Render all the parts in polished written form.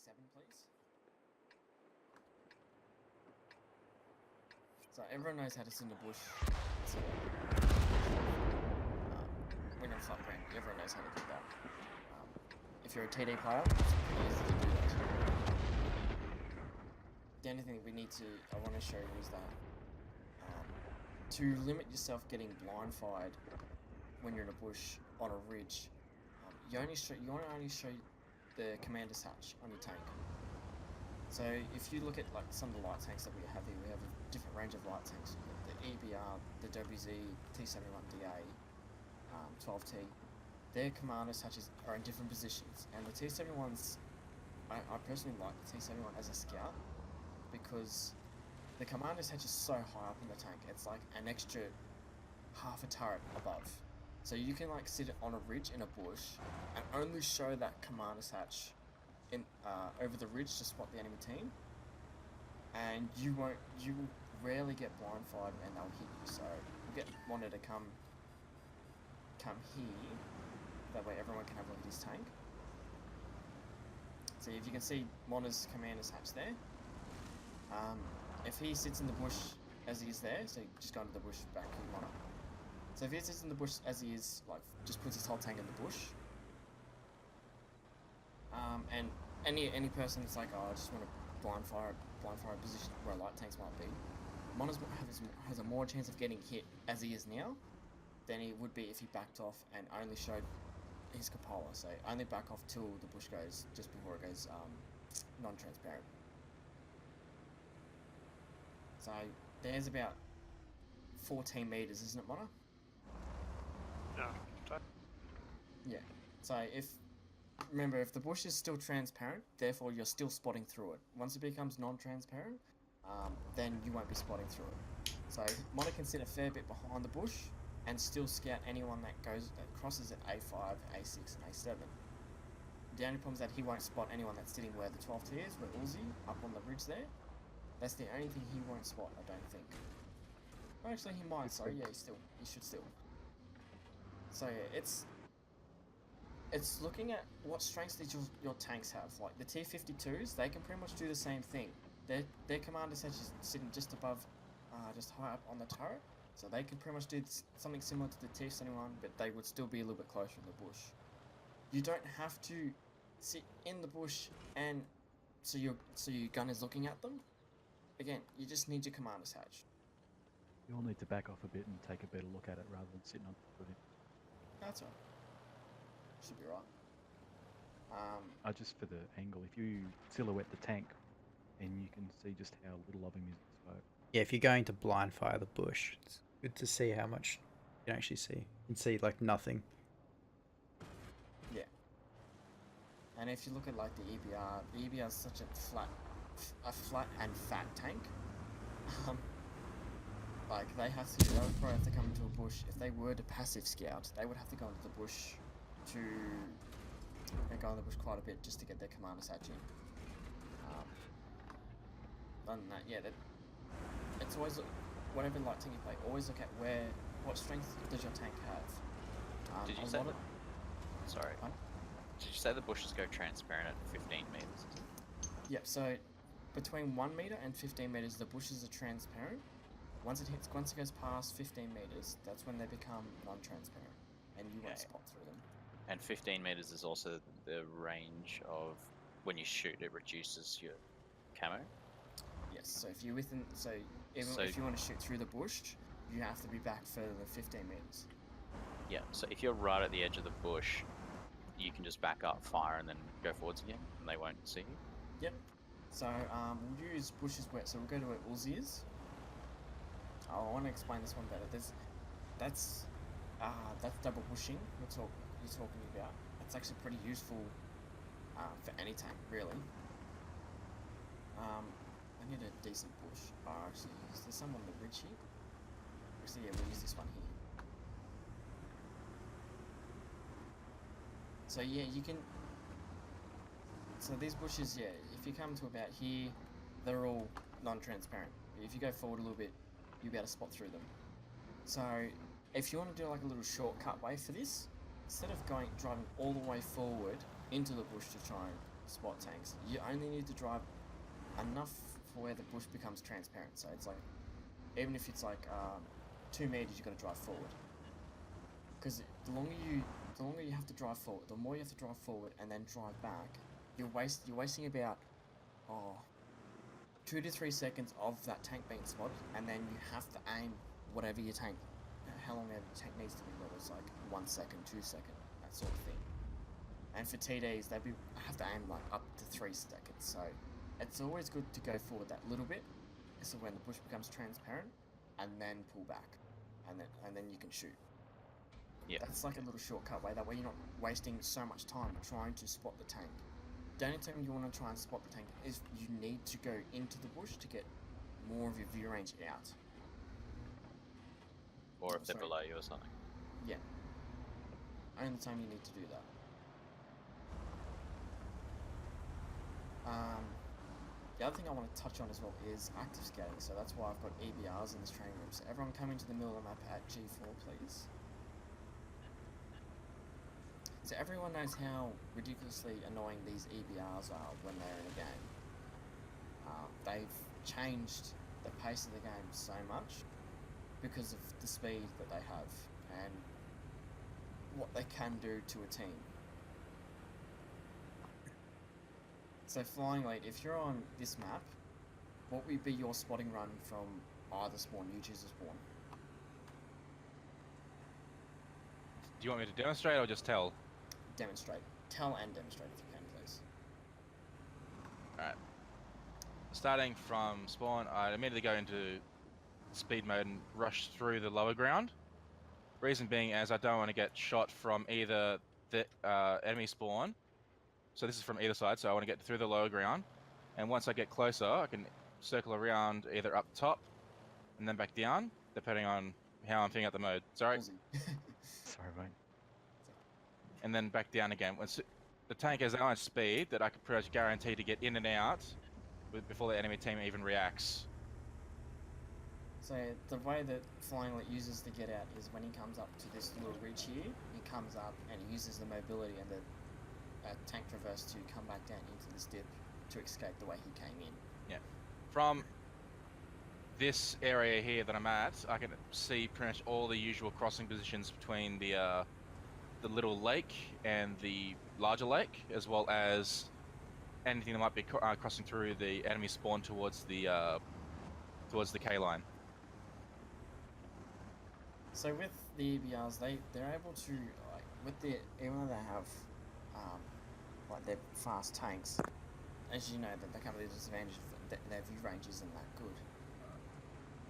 7, please. So everyone knows how to sit in the bush. So, when you're flat ground, everyone knows how to do that. If you're a TD player, it's pretty easy to do that. The only thing I want to show you is that to limit yourself getting blind fired when you're in a bush on a ridge, you want to only show the commander's hatch on your tank. So if you look at like some of the light tanks that we have here, we have a different range of light tanks. The EBR, the WZ, T71DA, 12T. Their commander's hatches are in different positions, and the T71s, I personally like the T71 as a scout because the commander's hatch is so high up in the tank. It's like an extra half a turret above. So you can like sit on a ridge in a bush and only show that commander's hatch in over the ridge to spot the enemy team, and you will rarely get blind fired and they'll hit you. So we'll get Monitor to come here, that way everyone can have a look at his tank. So if you can see Monitor's commander's hatch there, if he sits in the bush as he is there, so just go into the bush back here, Monitor. So if he sits in the bush as he is, like just puts his whole tank in the bush, and any person that's like, oh, I just want to blind fire a position where light tanks might be, Monos has a more chance of getting hit as he is now than he would be if he backed off and only showed his cupola. So only back off till the bush goes, just before it goes non-transparent. So there's about 14 meters, isn't it, Mono? Yeah. Yeah. So remember, if the bush is still transparent, therefore you're still spotting through it. Once it becomes non-transparent, then you won't be spotting through it. So Mono can sit a fair bit behind the bush and still scout anyone that crosses at A5, A6, and A7. The only problem is that he won't spot anyone that's sitting where the 12T is, where Uzi, up on the ridge there. That's the only thing he won't spot, I don't think. Well, actually, he might. Sorry, yeah, he should still. So yeah, it's looking at what strengths did your tanks have. Like the T52s, they can pretty much do the same thing. Their commander's hatch is sitting just above, just high up on the turret, so they can pretty much do something similar to the T71, but they would still be a little bit closer in the bush. You don't have to sit in the bush and so your gun is looking at them. Again, you just need your commander's hatch. You all need to back off a bit and take a better look at it rather than sitting on top of it. That's right. Should be right. Just for the angle, if you silhouette the tank, and you can see just how little of him is exposed. Yeah, if you're going to blind fire the bush, it's good to see how much you can actually see. You can see like nothing. Yeah. And if you look at like the EBR is such a flat and fat tank. Like they would probably have to come into a bush. If they were to passive scout, they would have to go into the bush quite a bit just to get their commander's hatch in. Other than that, yeah, it's always, whatever light tank you play, always look at what strength does your tank have. Did you say that? Sorry. Did you say the bushes go transparent at 15 meters? Yep. So between 1 meter and 15 meters, the bushes are transparent. Once it goes past 15 meters, that's when they become non-transparent, and you won't spot through them. And 15 meters is also the range of when you shoot, it reduces your camo. Yes. So if you're if you want to shoot through the bush, you have to be back further than 15 meters. Yeah. So if you're right at the edge of the bush, you can just back up, fire, and then go forwards again, and they won't see you. Yep. So we'll use bushes where. So we'll go to where Uzi is. I want to explain this one better. That's double bushing you're talking about. It's actually pretty useful for any tank, really. I need a decent bush. Oh, actually, is there some on the ridge here? Actually, yeah, we'll use this one here. So yeah, you can. So these bushes, yeah, if you come to about here, they're all non-transparent. If you go forward a little bit, you'll be able to spot through them. So if you want to do like a little shortcut way for this, instead of driving all the way forward into the bush to try and spot tanks. You only need to drive enough for where the bush becomes transparent. So it's like, even if it's like 2 meters, you got to drive forward. Because the longer you have to drive forward, the more you have to drive forward and then drive back, you're wasting about 2 to 3 seconds of that tank being spotted, and then you have to aim whatever your tank, how long your tank needs to be, whether it's like 1 second, 2 seconds, that sort of thing. And for TDs, have to aim like up to 3 seconds. So it's always good to go forward that little bit, so when the bush becomes transparent, and then pull back, and then you can shoot. Yeah. That's like a little shortcut way. That way you're not wasting so much time trying to spot the tank. The only time you want to try and spot the tank is you need to go into the bush to get more of your view range out. Or if they're below you or something. Yeah. Only time you need to do that. The other thing I want to touch on as well is active scouting. So that's why I've got EBRs in this training room. So everyone come into the middle of the map at G4, please. So everyone knows how ridiculously annoying these EBRs are when they're in a game. They've changed the pace of the game so much because of the speed that they have and what they can do to a team. So flying lead, if you're on this map, what would be your spotting run from either spawn? You choose a spawn. Do you want me to demonstrate or just tell? Demonstrate. Tell and demonstrate if you can, please. Alright. Starting from spawn, I immediately go into speed mode and rush through the lower ground. Reason being as I don't want to get shot from either the enemy spawn. So this is from either side, so I want to get through the lower ground. And once I get closer, I can circle around either up top and then back down, depending on how I'm feeling at the mode. Sorry. Sorry, mate. And then back down again. Once the tank has that much speed that I can pretty much guarantee to get in and out before the enemy team even reacts. So the way that Flying Lit uses the get out is when he comes up to this little ridge here, he comes up and he uses the mobility and the tank traverse to come back down into this dip to escape the way he came in. Yeah. From this area here that I'm at, I can see pretty much all the usual crossing positions between the little lake and the larger lake, as well as anything that might be crossing through the enemy spawn towards the K line. So with the EBRs, they're able to, like, with the, even though they have like their fast tanks, as you know, that they come with the disadvantage of their view range isn't that good.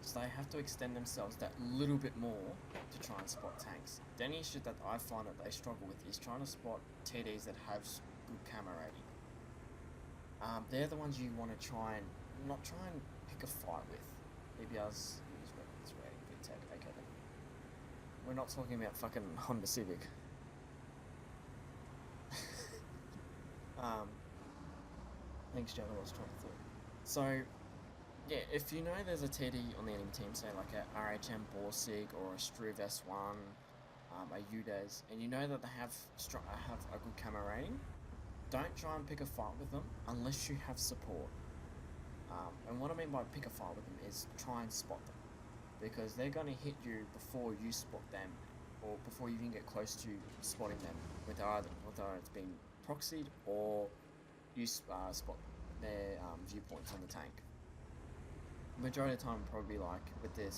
So they have to extend themselves that little bit more to try and spot tanks. The only issue that I find that they struggle with is trying to spot TDs that have good camo rating. They're the ones you want to try and pick a fight with. EBRs use weapons rating, big tech, okay then. We're not talking about fucking Honda Civic. Thanks, Joe, I was trying to think. So, yeah, if you know there's a TD on the enemy team, say like a RHM Borsig or a Struve S1, a UDES, and you know that they have a good camo rating, don't try and pick a fight with them unless you have support. And what I mean by pick a fight with them is try and spot them, because they're going to hit you before you spot them, or before you even get close to spotting them, whether it's been proxied or you spot their viewpoints on the tank. Majority of the time, probably like with the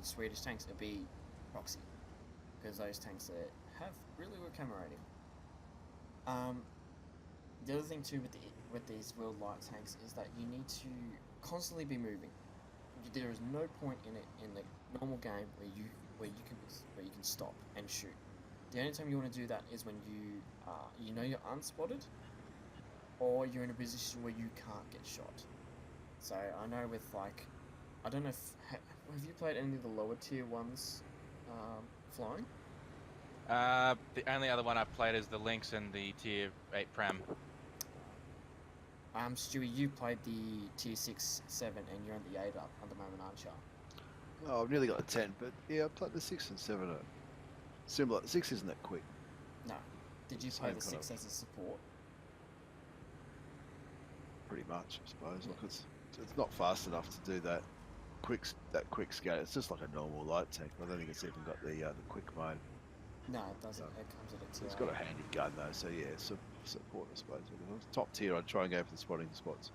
Swedish tanks, it'll be proxy, because those tanks that have really good camo rating. The other thing too with these wheeled light tanks is that you need to constantly be moving. There is no point in the normal game where you can stop and shoot. The only time you want to do that is when you know you're unspotted, or you're in a position where you can't get shot. So I know with like, I don't know if have you played any of the lower tier ones flying? The only other one I've played is the Lynx and the Tier 8 Pram. Stewie, you played the tier 6, 7, and you're on the 8 up at the moment, aren't you? Oh, I've nearly got a 10, but yeah, I played the 6 and 7 are similar. 6 isn't that quick. No. Did you play the 6 as a support? pretty much, I suppose. Like it's not fast enough to do that quick scout. It's just like a normal light tank. I don't think it's even got the quick mode. No, it doesn't. It comes at a tier. It's got a handy gun though, so yeah, support I suppose. If it was top tier, I'd try and go for the spotting spots.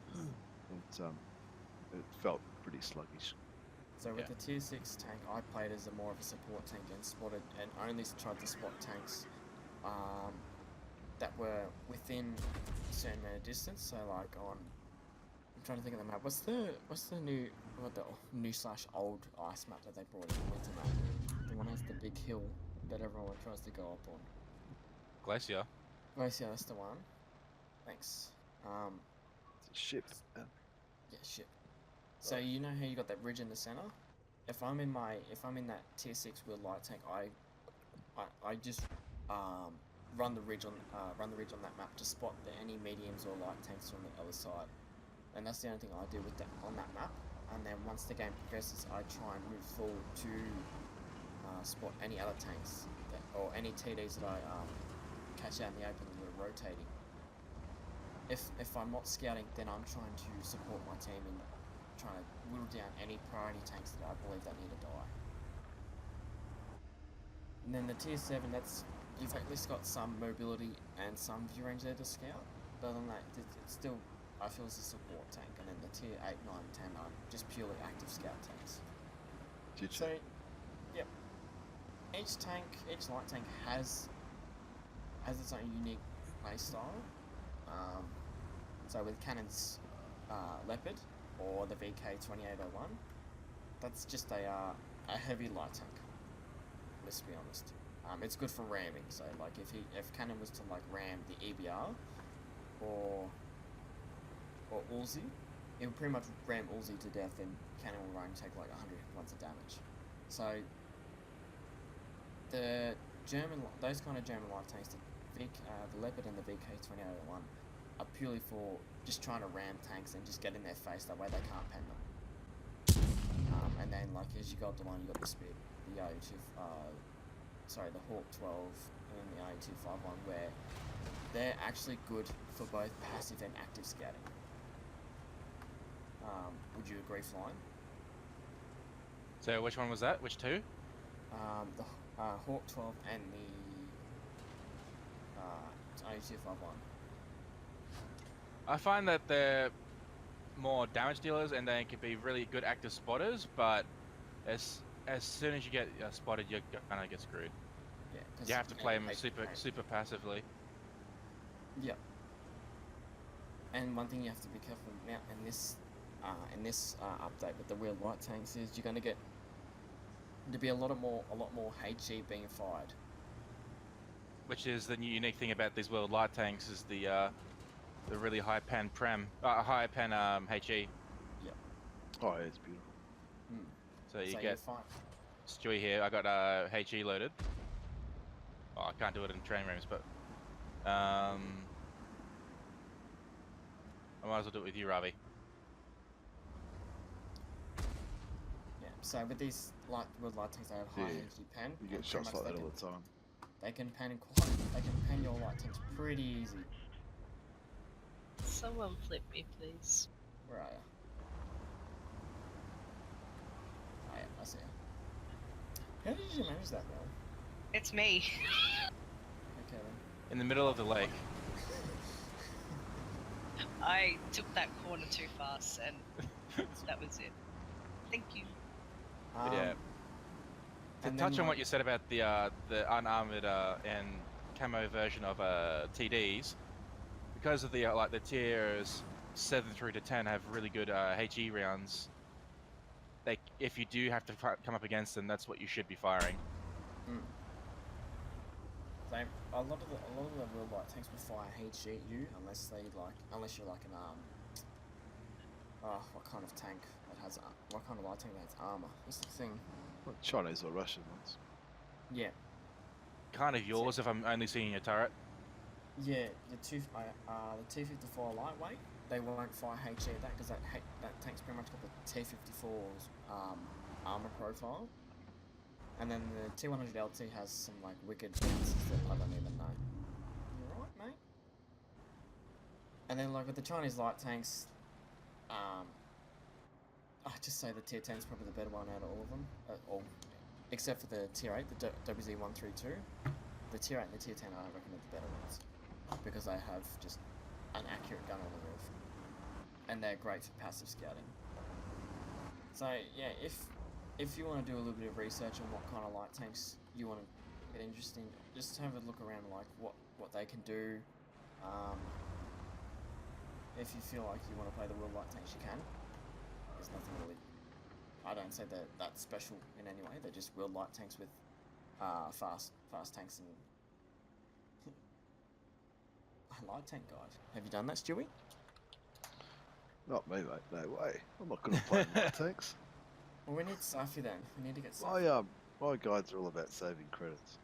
But it felt pretty sluggish. So with the tier 6 tank, I played as more of a support tank and spotted, and only tried to spot tanks that were within a certain amount of distance. So like on, I'm trying to think of the map. What's the new / old ice map that they brought in the winter map? The one has the big hill that everyone tries to go up on. Glacier. Glacier, that's the one. Thanks. It's a ship. Yeah, ship. So you know how you got that ridge in the center? If I'm in that tier 6 wheel light tank, I just run the ridge on that map to spot any mediums or light tanks on the other side, and that's the only thing I do with that on that map. And then once the game progresses, I try and move forward to spot any other tanks or any TDs that I catch out in the open that are rotating. If I'm not scouting, then I'm trying to support my team in trying to whittle down any priority tanks that I believe that need to die. And then the tier 7, you've at least got some mobility and some view range there to scout. But other than that, it's still, I feel, it's a support tank. And then the tier 8, 9, 10 are just purely active scout tanks. So, yep. Each light tank has its own unique play style. So with Cannon's Leopard or the VK2801, that's just a heavy light tank. Let's be honest. It's good for ramming. So like if Cannon was to like ram the EBR or Uzi, it would pretty much ram Uzi to death, and Cannon will only take like 100 points of damage. So those kind of German light tanks, the Leopard and the VK2801, are purely for just trying to ram tanks and just get in their face. That way they can't pen them. And then like as you go up the line, you got the speed, the the Hawk 12 and the IE251, where they're actually good for both passive and active scouting. Would you agree, Flying? So which one was that? Which two? The Hawk 12 and the IE251. I find that they're more damage dealers and they can be really good active spotters, but as soon as you get spotted, you're gonna get screwed. Yeah, you have to play them super passively. Yep. And one thing you have to be careful now in this update with the wheel light tanks is you're gonna get to be a lot more HE being fired. Which is the new unique thing about these world light tanks is the really high pen HE. Yep. Oh, yeah, it's beautiful. So you get Stewie here. I got HE loaded. Oh, I can't do it in train rooms, but I might as well do it with you, Ravi. Yeah. So with these world light tanks, they have high HE pen. You get shots like that all the time. They can pen your light tanks pretty easy. Someone flip me, please. Where are you? Oh yeah, I see you. How did you manage that, though? It's me. Okay then. In the middle of the lake. I took that corner too fast, and that was it. Thank you. Yeah. To touch on what you said about the unarmored and camo version of TDs, because of the the tiers 7 through to 10 have really good HE rounds. If you do have to come up against them, that's what you should be firing. A lot of the real light tanks will fire HE unless you're like an what kind of tank that has what kind of light tank that has armor? What's the thing? Well, Chinese or Russian ones. Yeah. Kind of yours if I'm only seeing your turret. Yeah, the T-54 lightweight, they won't fire HE at that because that tank's pretty much got the T-54's armor profile. And then the T-100 LT has some like wicked bounces that I don't even know. You alright, mate? And then like with the Chinese light tanks, I just say the tier 10 is probably the better one out of all of them, except for the tier 8, the WZ-132. The tier 8 and the tier 10 I reckon are the better ones, because they have just an accurate gun on the roof, and they're great for passive scouting. So yeah, if you want to do a little bit of research on what kind of light tanks you want to get interested in, just have a look around like what they can do. If you feel like you want to play the real light tanks, you can. There's nothing really, I don't say that that's special in any way. They're just real light tanks with fast tanks and a light tank guide. Have you done that, Stewie? Not me, mate. No way. I'm not good at playing light tanks. Well, we need Safi then. We need to get Safi. My guides are all about saving credits.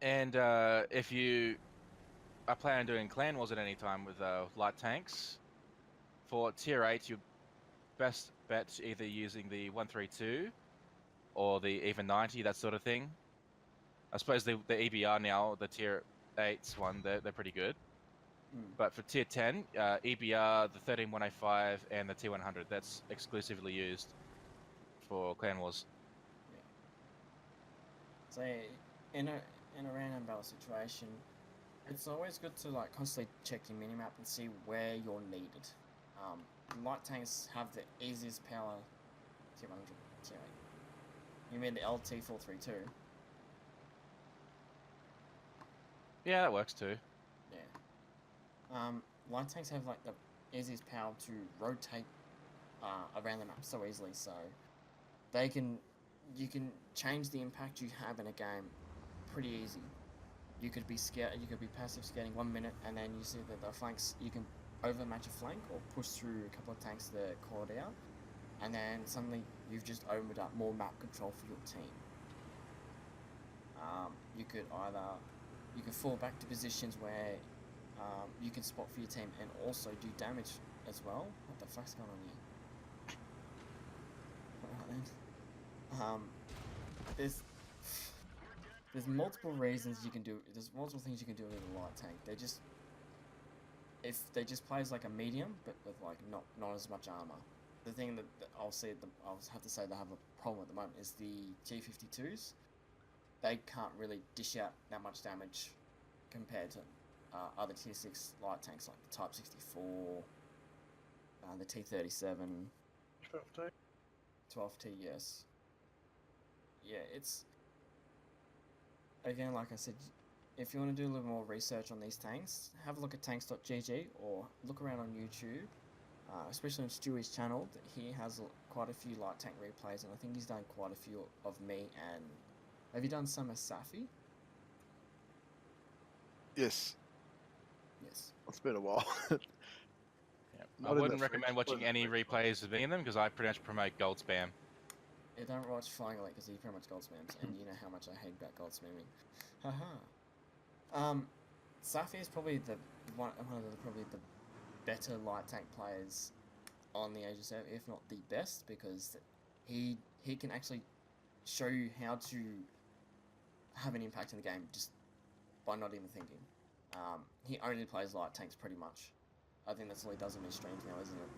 And if you are planning on doing clan wars at any time with light tanks, for tier 8, your best bet either using the 132 or the even 90, that sort of thing. I suppose the EBR now, the tier 8's one, they're pretty good. But for tier 10, EBR, the 13105, and the T100, that's exclusively used for clan wars. So in a random battle situation, it's always good to like constantly check your minimap and see where you're needed. Light tanks have the easiest power tier 100, tier 8. You mean the LT432? Yeah, that works too. Yeah. Light tanks have like the easiest power to rotate around the map so easily, so you can change the impact you have in a game pretty easy. You could be passive scouting 1 minute, and then you see that the flanks, you can overmatch a flank or push through a couple of tanks that are caught out, and then suddenly you've just opened up more map control for your team. You could fall back to positions where you can spot for your team and also do damage as well. What the fuck's going on here? Alright then. There's multiple reasons you can do. There's multiple things you can do with a light tank. If they just play as like a medium, but with like not as much armor. The thing that I'll have to say they have a problem at the moment is the T52s. They can't really dish out that much damage compared to other tier 6 light tanks like the Type 64, the T37, 12T, yes. Yeah, it's again, like I said, if you want to do a little more research on these tanks, have a look at tanks.gg or look around on YouTube, especially on Stewie's channel. He has quite a few light tank replays, and I think he's done quite a few of me. And have you done some of Safi? Yes. Yes. It's been a while. I wouldn't recommend watching any replays of any of them because I pretty much promote gold spam. Yeah, don't watch Flying Elite because he pretty much gold spams, and you know how much I hate about gold spamming. Haha. Safi is probably one of the better light tank players on the Asia server, if not the best, because he can actually show you how to have an impact in the game just by not even thinking. He only plays light tanks pretty much. I think that's all he does in his streams now, isn't it?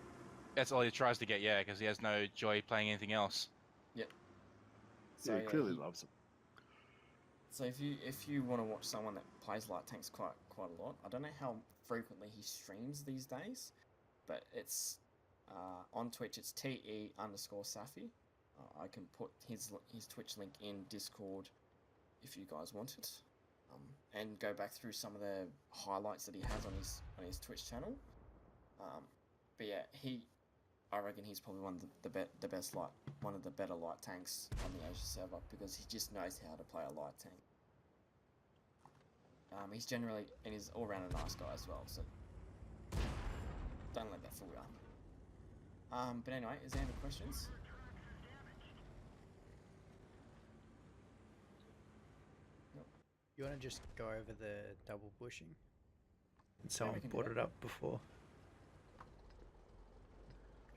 That's all he tries to get, yeah, because he has no joy playing anything else. Yep. So, yeah, he clearly loves them. So if you want to watch someone that plays light tanks quite a lot, I don't know how frequently he streams these days, but it's on Twitch. It's TE_Safi. I can put his Twitch link in Discord if you guys want it, and go back through some of the highlights that he has on his Twitch channel. But yeah, I reckon he's probably one of one of the better light tanks on the Asia server because he just knows how to play a light tank. He's generally, and he's all around a nice guy as well, so don't let that fool you. But anyway, is there any questions? Nope. You want to just go over the double bushing? Someone we can do brought that. it up before.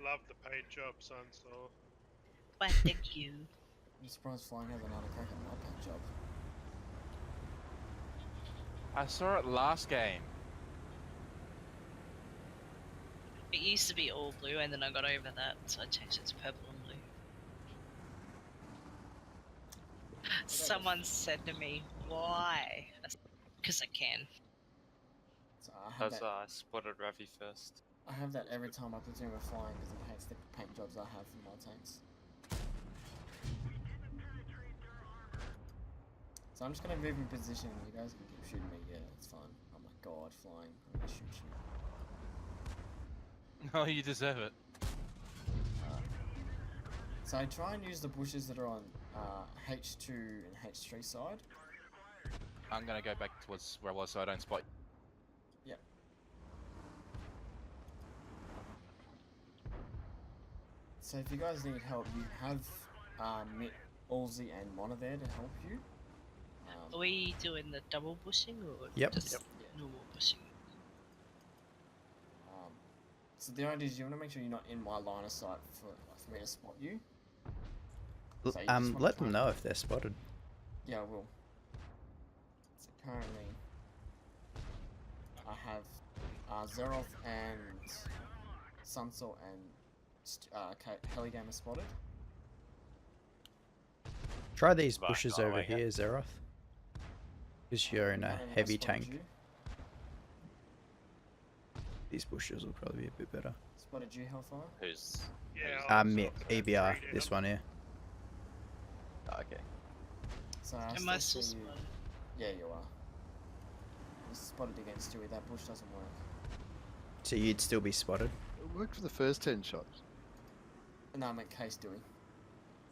Love the paint job, son, so... Why, thank you. I'm surprised Flying has another crack at my paint job. I saw it last game. It used to be all blue, and then I got over that, so I changed it to purple and blue. Someone said to me, "Why?" Because I can. So I have Because that. I spotted Ravi first. I have that every time my platoon are flying because it hates the paint jobs I have for my tanks. So I'm just gonna move in position and you guys can keep shooting me. Yeah, it's fine. Oh my god, flying. I'm gonna shoot you. No, you deserve it. So I try and use the bushes that are on H2 and H3 side. I'm gonna go back towards where I was so I don't spot you. Yep. So if you guys need help, you have Mick, Allsy and Mona there to help you. Are we doing the double bushing or Yep. just Yep. normal bushing? So the idea is you want to make sure you're not in my line of sight for me to spot you. So you just wanna Let try them and- know if they're spotted. Yeah, I will. So currently, I have Zeroth and Sunsol and Heligamer spotted. Try these Right, bushes oh, over wait, yeah. here, Zeroth. Because you're in a Cannon, I heavy spotted tank. you. These bushes will probably be a bit better. Spotted you, Hellfire. Who's? Yeah. I was Mick, off at EBR, 3 this down. one here. Oh, okay. So I Am I still still see you. spotted? Yeah, you are. You spotted against Stewie. That bush doesn't work. So you'd still be spotted. It worked for the first 10 shots. No, I meant Case Stewie.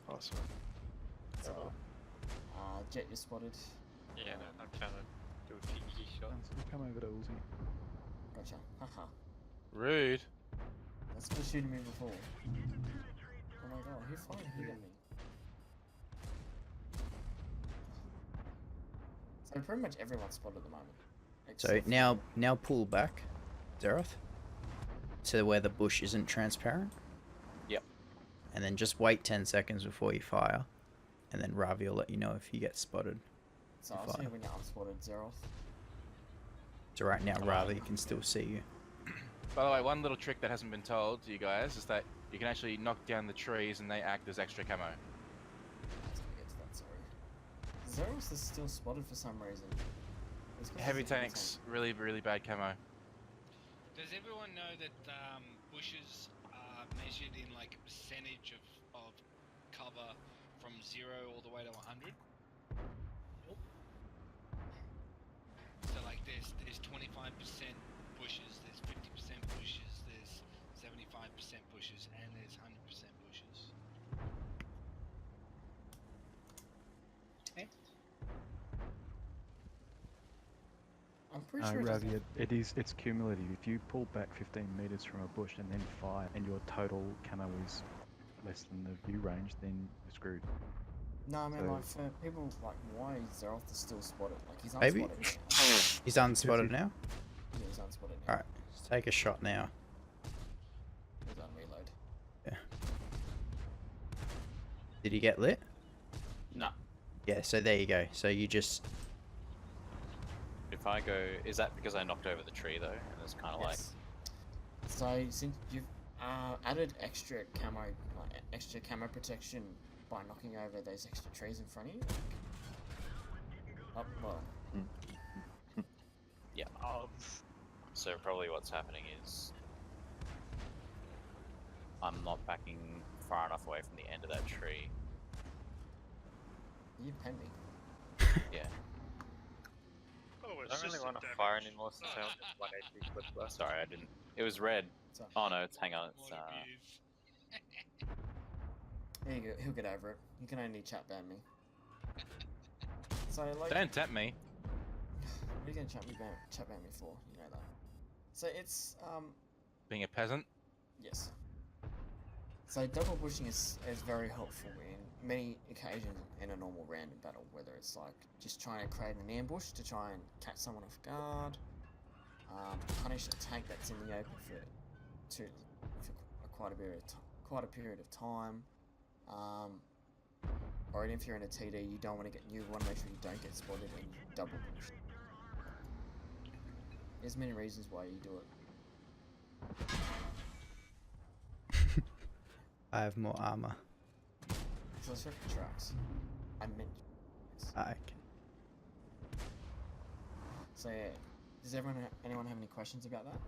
Oh, sorry. So, Jet, you're spotted. Yeah, I'm trying to do a PG shot. So come over to Uzi. Gotcha. Haha. Rude. That's what shooting me before. Oh my god, who fired hit at me? So pretty much everyone's spotted at the moment. So except for- now pull back, Zeroth, to where the bush isn't transparent. Yep. And then just wait 10 seconds before you fire. And then Ravi will let you know if you get spotted. So I'll see fire. when you're unspotted, Zeroth. So right now, Ravi can still see you. By the way, one little trick that hasn't been told to you guys is that you can actually knock down the trees and they act as extra camo. Let's get to that, sorry. Zeroth is still spotted for some reason. It's 'cause Heavy it's a tanks, really, really bad camo. Does everyone know that bushes are measured in like a percentage of cover from 0 all the way to 100? So like there's 25% bushes, there's 50% bushes, there's 75% bushes, and there's 100% bushes. I'm pretty sure it Ravi, doesn't- it's cumulative. If you pull back 15 meters from a bush and then fire, and your total camo is less than the view range, then you're screwed. No, I mean, So- like, for people, like, why is Zeroth is still spotted? Like, he's Maybe- unspotted now. He's unspotted now. Yeah, he's unspotted now. Alright, let's take a shot now. He's on reload. Did he get lit? No. Yeah, so there you go. So you just... If I go, is that because I knocked over the tree though? And it's kind of Yes. So, since you've added extra camo, like, extra camo protection by knocking over those extra trees in front of you, up, well, like, yeah. So probably what's happening is I'm not backing far enough away from the end of that tree. you pen me. Yeah. Oh, I it's don't really just want to damage. fire anymore since I only have 1 HP clip left. Sorry, I didn't. It was red. So, Oh no, it's hang on. It's What abuse. there you go, he'll get over it. You can only chat ban me. So, like, Don't tempt me. what are you gonna chat ban me for? You know that. So, it's, Being a peasant. yes. So double pushing is very helpful in many occasions in a normal random battle, whether it's like just trying to create an ambush to try and catch someone off guard, punish a tank that's in the open for quite a period of time, or if you're in a TD, you want to make sure you don't get spotted and you double push. There's many reasons why you do it. I have more armor. So let's check the tracks. I meant. Ah, okay. So yeah, does anyone have any questions about that?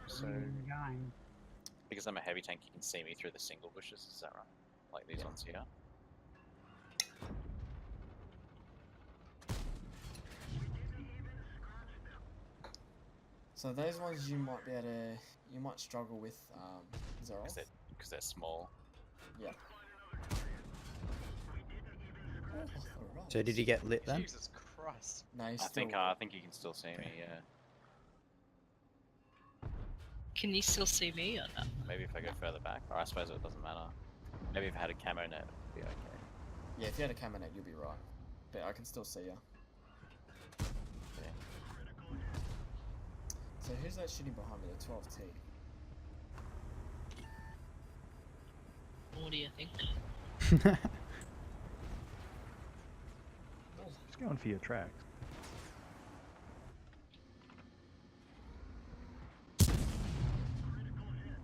So, because I'm a heavy tank, you can see me through the single bushes. Is that right? Like these Yeah. ones here. So those ones you might be able to, you might struggle with Zeroth. Because they're small. Yeah. Oh, So did he get lit then? Jesus Christ. No, he's I still. think you can still see me. Yeah. Can you still see me or not? Maybe if I go further back, or I suppose it doesn't matter. Maybe if I had a camo net, it'd be okay. Yeah, if you had a camera net, you'll be right. But I can still see you. Yeah. So who's that shooting behind me? The 12T. What do you think? Just going for your tracks.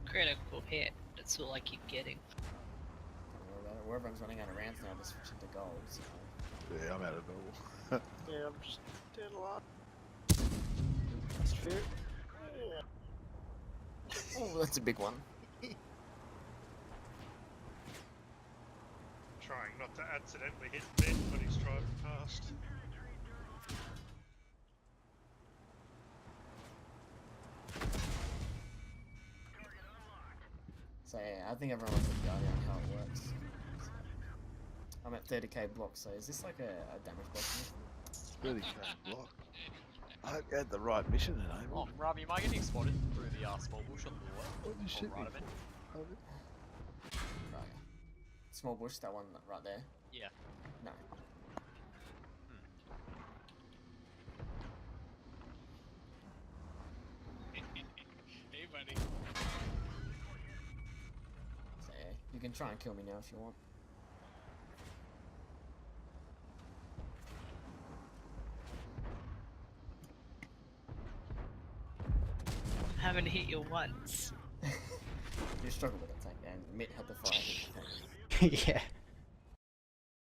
Critical hit. That's all I keep getting. Don't worry about it. Where everyone's running out of rounds now, they're switching to gold. So. Yeah, I'm out of all. Yeah, I'm just dead alive. That's fair. Oh, that's a big one. Trying not to accidentally hit Ben when he's driving past. So yeah, I think everyone wants a guardian on how it works. So, I'm at 30k block, so is this like a damage block? Really can't block. I hope you had the right mission enabled. Oh, Robbie, am I getting spotted through the small bush on the left? What did you Or shoot me right of it? for? Right. Small bush, that one right there. Yeah. No. Hey, buddy. So yeah, you can try and kill me now if you want. Haven't hit you once. You struggle with that tank, and Mitt had the fire hit the tank. Yeah.